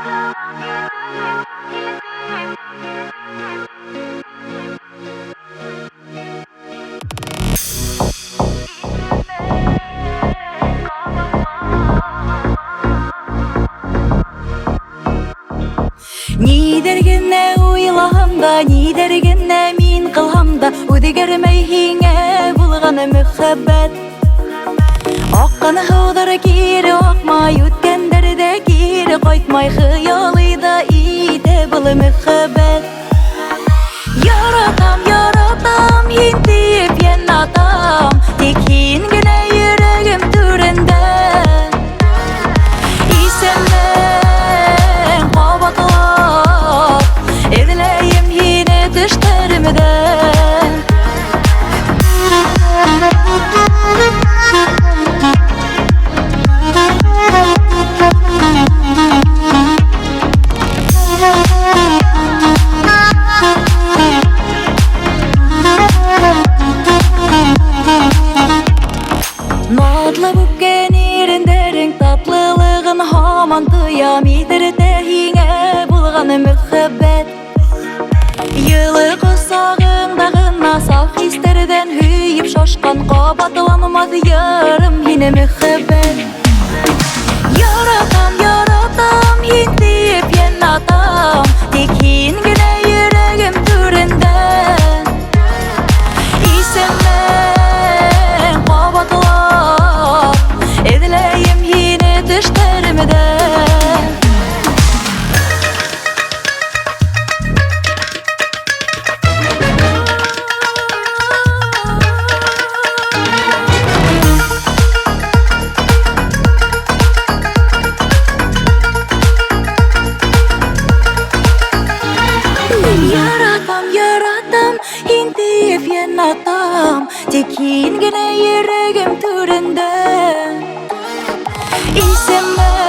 Nidergenne uylahamda, nidergenne min qılhamda, Udigermey hinge bulgana mühebbet. Oqqan hıvdır geri oqmay, Ütkenderde geri qoytmay, Hıyalıyda ide bul mühebbet. Yaratam, yaratam, hintiyip yen atam, Tekin gine yüreğim türünde. İsemden qabatlap, Edileyim yine düşlerimde. Nadlı bukken irinderin tatlılığın haman duyam, İdirde hine bulganı mühebbet. Yılı qısağındağına saf hislerden hüyüp şaşkan, Qabatlanmaz yarım yine mühebbet. Yaratam, yaratam, hintiyip yen atam, Tekin güne yüreğim türünde. İsemden qabatlap, Edileyim yine düşlerimde. Yaratam, yaratam, hintiyip yen atam, Tekin gene yüreğim türünde. İsemden